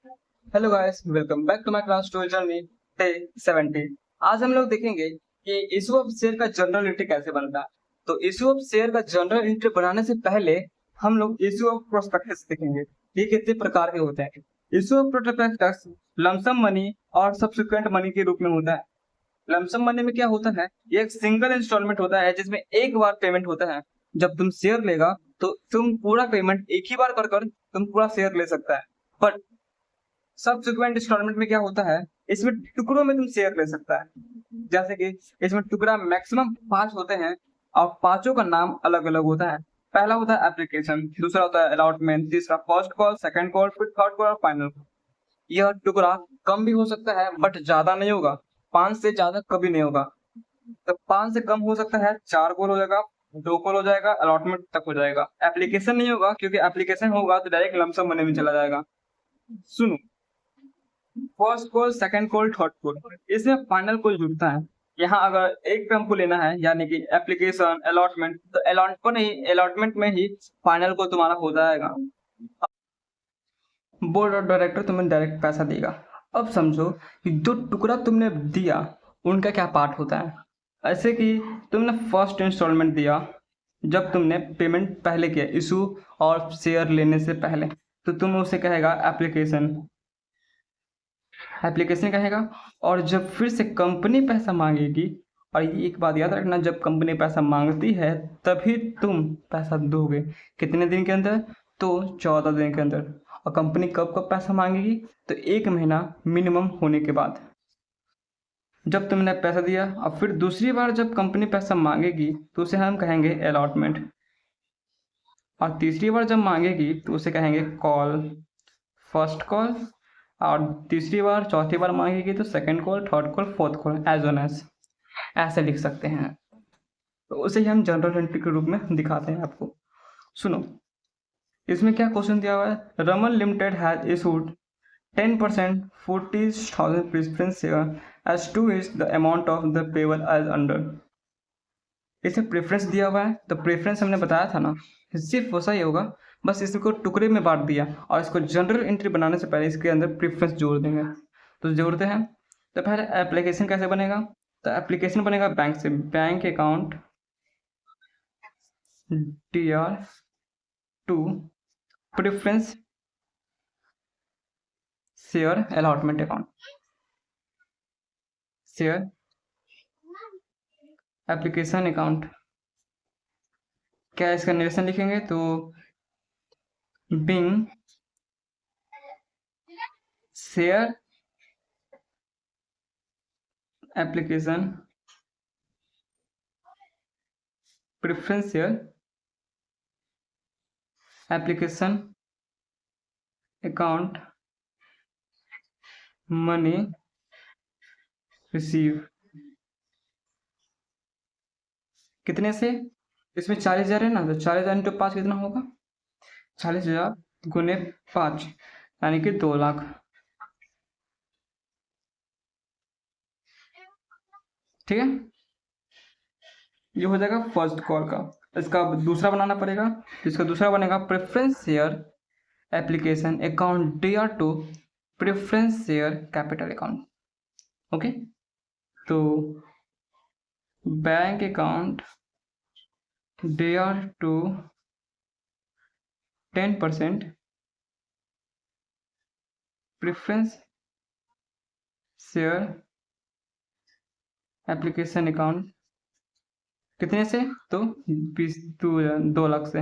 Hello guys, welcome back to my class 12 journey day 70। आज हम लोग देखेंगे कि इशू ऑफ शेयर का जनरल एंट्री कैसे बनता है। तो इशू ऑफ शेयर का जनरल एंट्री बनाने से पहले हम लोग इशू ऑफ प्रोस्पेक्टस देखेंगे। ये कितने प्रकार के होते हैं। Issue of prospectus lump sum money और सब्सिक्वेंट मनी के रूप में होता है। लमसम मनी में क्या होता है, ये एक सिंगल इंस्टॉलमेंट होता है जिसमें एक बार पेमेंट होता है। जब तुम शेयर लेगा तो तुम पूरा पेमेंट एक ही बार कर कर तुम पूरा शेयर ले सकता है। बट सब्सिक्वेंट इंस्टॉलमेंट में क्या होता है, इसमें टुकड़ों में तुम शेयर ले सकता है। जैसे कि इसमें टुकड़ा मैक्सिमम 5 होते हैं और पांचों का नाम अलग अलग होता है। पहला होता है एप्लीकेशन, दूसरा होता है अलॉटमेंट, तीसरा फर्स्ट कॉल, सेकंड कॉल, फिर थर्ड कॉल और फाइनल। यह टुकड़ा कम भी हो सकता है बट ज्यादा नहीं होगा। 5 से ज्यादा कभी नहीं होगा। तो 5 से कम हो सकता है, 4 कॉल हो जाएगा, 2 कॉल हो जाएगा, अलॉटमेंट तक हो जाएगा। एप्लीकेशन नहीं होगा क्योंकि एप्लीकेशन होगा तो डायरेक्ट लमसम मनी में चला जाएगा। सुनो, first call, second call, third call, इसमें फाइनल कॉल जुड़ता है। यहाँ अगर एक पे हमको लेना है यानी कि एप्लीकेशन अलॉटमेंट, तो अलॉटमेंट में ही फाइनल कॉल तुम्हारा हो जाएगा। बोर्ड ऑफ डायरेक्टर तुम्हें डायरेक्ट पैसा देगा। अब समझो कि जो टुकड़ा तुमने दिया उनका क्या पार्ट होता है। ऐसे कि तुमने फर्स्ट इंस्टॉलमेंट दिया जब तुमने पेमेंट पहले किया, इशू और शेयर लेने से पहले, तो तुम उसे कहेगा एप्लीकेशन, एप्लीकेशन कहेगा। और जब फिर से कंपनी पैसा मांगेगी, और ये एक बात याद रखना, जब कंपनी पैसा मांगती है तभी तुम पैसा दोगे। कितने दिन के अंदर? तो 14 दिन के अंदर। और कंपनी कब कब पैसा मांगेगी? तो 1 महीना मिनिमम होने के बाद, जब तुमने पैसा दिया। और फिर दूसरी बार जब कंपनी पैसा मांगेगी तो उसे हम कहेंगे अलॉटमेंट। और तीसरी बार जब मांगेगी तो उसे कहेंगे कॉल, फर्स्ट कॉल। और तीसरी बार चौथी बार मांगेगी तो second call, third call, fourth call, as well as ऐसे लिख सकते हैं। तो उसे ही हम जनरल एंट्री के रूप में दिखाते हैं आपको। सुनो, इसमें क्या क्वेश्चन दिया हुआ है। Raman limited has issued 10% 40,000 preference share as to is the amount of the payable as under. इसमें प्रेफरेंस दिया हुआ है, तो प्रेफरेंस हमने बताया था ना, सिर्फ वैसा ही होगा, बस इसको टुकड़े में बांट दिया और इसको जनरल एंट्री बनाने से पहले इसके अंदर प्रेफरेंस जोड़ देंगे। तो जोड़ते हैं। तो पहले एप्लीकेशन कैसे बनेगा। तो एप्लीकेशन बनेगा बैंक से, bank account DR to preference share allotment account, share application account. क्या इसका निरेशन लिखेंगे तो being share application preference share application account money receive. कितने से? इसमें 40,000 है ना, तो 40,000 इंटू 5 कितना होगा? 40,000 गुने 5 यानी कि 2 लाख। ठीक है, ये हो जाएगा फर्स्ट कॉल का। इसका दूसरा बनाना पड़ेगा। इसका दूसरा बनेगा preference share application account DR to preference share capital account. Okay, तो bank account DR to 10% preference share application account कितने से? तो 2 लाख से।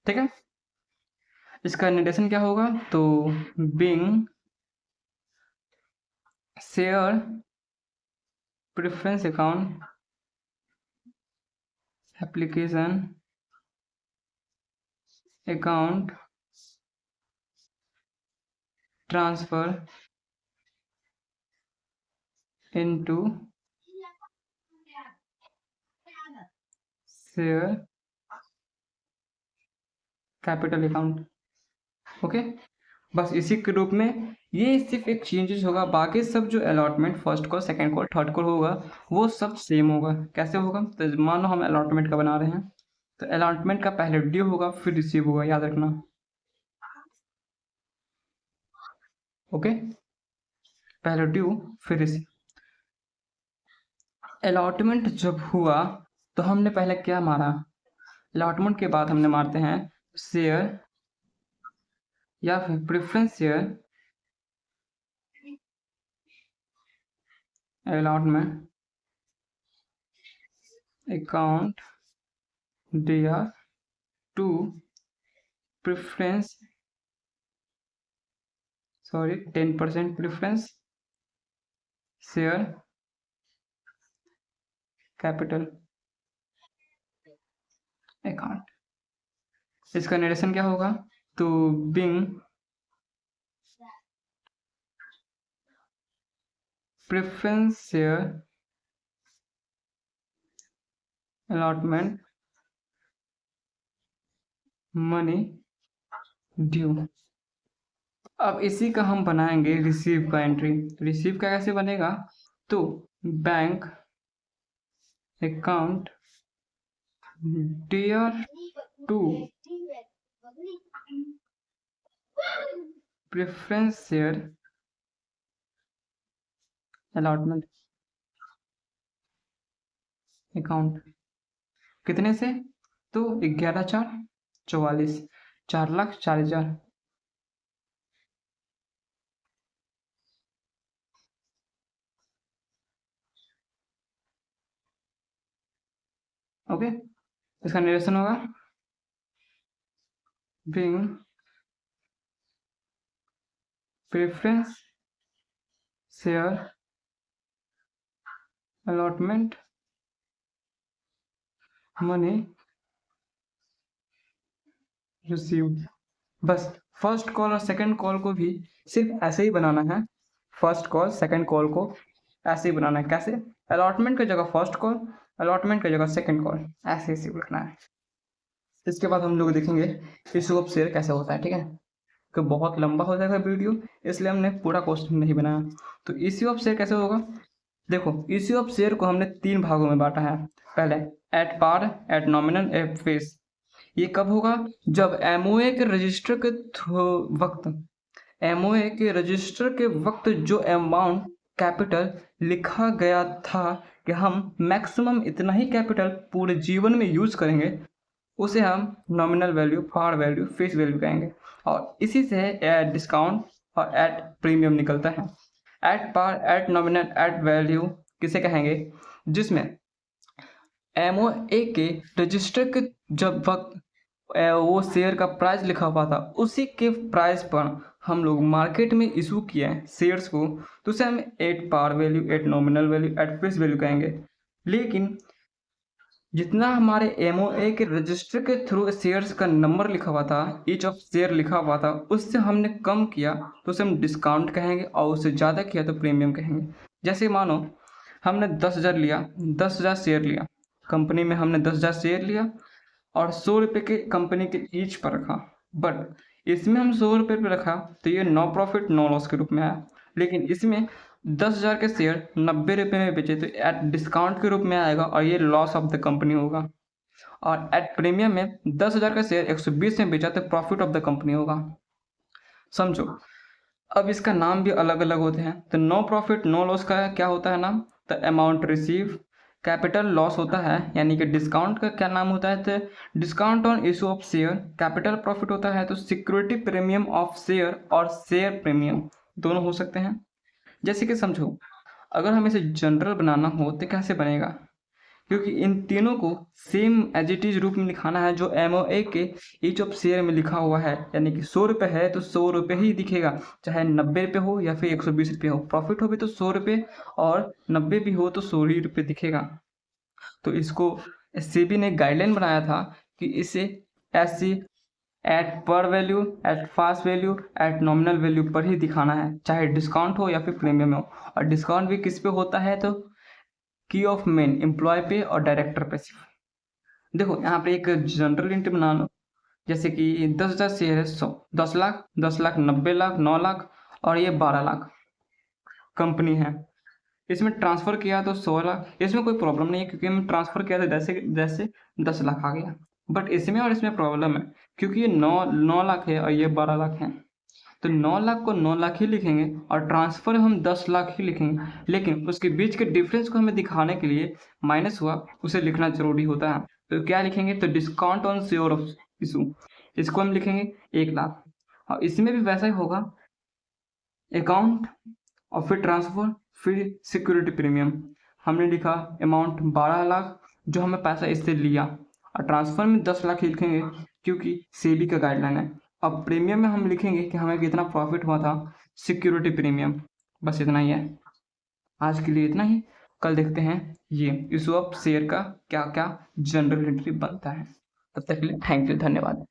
ठीक है, इसका नोटेशन क्या होगा तो being share preference account application account transfer into share capital account. Okay, बस इसी के रूप में ये सिर्फ एक चेंजेस होगा, बाकी सब जो allotment first call, second call, third call होगा वो सब सेम होगा। कैसे होगा? तो मान लो हम अलॉटमेंट का बना रहे हैं, तो अलॉटमेंट का पहले ड्यू होगा फिर रिसीव होगा, याद रखना। ओके, पहले ड्यू फिर रिसीव। अलॉटमेंट जब हुआ तो हमने पहले क्या मारा, अलॉटमेंट के बाद हमने मारते हैं शेयर या फिर प्रेफरेंस शेयर, अलॉटमेंट अकाउंट दिया to preference 10% preference share capital account. इसका नरेशन क्या होगा, तो being preference share allotment money due. अब इसी का हम बनाएंगे रिसीव का एंट्री। रिसीव का कैसे बनेगा, तो bank account dear to preference share allotment account, कितने से, तो 11/4 = 44, 4,40,000। ओके, इसका निरेशन होगा being preference share allotment money received. बस फर्स्ट कॉल और सेकंड कॉल को भी सिर्फ ऐसे ही बनाना है, फर्स्ट कॉल सेकंड कॉल को ऐसे ही बनाना है। कैसे, अलॉटमेंट की जगह फर्स्ट कॉल, अलॉटमेंट की जगह सेकंड कॉल, ऐसे ही लिखना है। इसके बाद हम लोग देखेंगे इशू ऑफ शेयर कैसे होता है, ठीक है, कि बहुत लंबा हो जाएगा वीडियो, इसलिए हमने पूरा क्वेश्चन नहीं बनाया। तो इशू ऑफ शेयर कैसे होगा, देखो इशू ऑफ शेयर को हमने 3 भागों में बांटा है। पहले at par, at nominal, at face. ये कब होगा, जब एमओए के रजिस्टर के वक्त, एमओए के रजिस्टर के वक्त जो अमाउंट कैपिटल लिखा गया था कि हम मैक्सिमम इतना ही कैपिटल पूरे जीवन में यूज करेंगे, उसे हम nominal value, par value, face value कहेंगे। और इसी से एट डिस्काउंट और एट प्रीमियम निकलता है। At par, at nominal, at value किसे कहेंगे, जिसमें एमओए के रजिस्टर के जब वक्त वो शेयर का प्राइस लिखा हुआ था, उसी के प्राइस पर हम लोग मार्केट में इशू किए हैं शेयर्स को, तो उसे हम at par value, at nominal value, at face value कहेंगे। लेकिन जितना हमारे एमओए के रजिस्टर के थ्रू शेयर्स का नंबर लिखा हुआ था, ईच ऑफ शेयर लिखा हुआ था, उससे हमने कम किया तो उसे हम डिस्काउंट कहेंगे, और उससे ज़्यादा किया तो प्रीमियम कहेंगे। जैसे मानो हमने 10,000 लिया, 10,000 शेयर लिया कंपनी में, हमने 10,000 शेयर लिया और 100 रुपये के कंपनी के ईच पर रखा, बट इसमें हम 100 रुपये पर रखा तो ये नो प्रॉफिट नो लॉस के रूप में आया। लेकिन इसमें 10,000 के शेयर 90 रुपये में बेचे तो एट डिस्काउंट के रूप में आएगा और ये लॉस ऑफ द कंपनी होगा। और एट प्रीमियम में 10,000 का शेयर 120 में बेचा तो प्रॉफिट ऑफ द कंपनी होगा। समझो, अब इसका नाम भी अलग अलग होते हैं। तो नो प्रॉफिट नो लॉस का क्या होता है नाम, तो अमाउंट रिसीव। कैपिटल लॉस होता है, यानी कि डिस्काउंट का क्या नाम होता है, तो discount on issue of share. Capital profit होता है तो सिक्योरिटी प्रीमियम ऑफ शेयर और शेयर प्रीमियम दोनों हो सकते हैं। जैसे कि समझो, अगर हमें इसे जनरल बनाना हो तो कैसे बनेगा, क्योंकि इन तीनों को सेम एज इट इज रूप में लिखाना है जो एमओए के ईच ऑफ शेयर में लिखा हुआ है। यानी कि 100 रुपये है तो 100 रुपये ही दिखेगा, चाहे 90 रुपये हो या फिर 120 रुपये हो। प्रॉफिट हो भी तो 100 रुपये और 90 भी हो तो 100 ही रुपये दिखेगा। तो इसको सेबी ने गाइडलाइन बनाया था कि इसे ऐसी at par value, at face value, at nominal value पर ही दिखाना है, चाहे डिस्काउंट हो या फिर प्रीमियम हो। और डिस्काउंट भी किस पे होता है, तो की ऑफ मेन, एम्प्लॉय पे और डायरेक्टर पे सिर्फ। देखो यहाँ पे एक जनरल एंट्री बना लो, जैसे कि 10,000 शेयर है, 100, 10 लाख, 10 लाख, 90 लाख, 9 लाख और ये 12 लाख कंपनी है। इसमें ट्रांसफर किया तो 100 लाख, इसमें कोई प्रॉब्लम नहीं है क्योंकि हम ट्रांसफर किया तो जैसे जैसे 10 लाख आ गया। बट इसमें और इसमें प्रॉब्लम है क्योंकि ये 9 लाख है और ये 12 लाख है। तो 9 लाख को 9 लाख ही लिखेंगे और ट्रांसफर हम 10 लाख ही लिखेंगे, लेकिन उसके बीच के डिफरेंस को हमें दिखाने के लिए माइनस हुआ उसे लिखना जरूरी होता है। तो क्या लिखेंगे, तो discount on share of issue, इसको हम लिखेंगे 1 लाख। और इसमें भी वैसा ही होगा, अकाउंट और फिर ट्रांसफर फिर सिक्योरिटी प्रीमियम। हमने लिखा अमाउंट 12 लाख जो हमें पैसा इससे लिया, और ट्रांसफर में 10 लाख ही लिखेंगे क्योंकि सेबी का गाइडलाइन है। अब प्रीमियम में हम लिखेंगे कि हमें कितना प्रॉफिट हुआ था, सिक्योरिटी प्रीमियम। बस इतना ही है, आज के लिए इतना ही। कल देखते हैं ये इशू ऑफ शेयर का क्या क्या जनरल एंट्री बनता है। तब तक के लिए थैंक यू, धन्यवाद।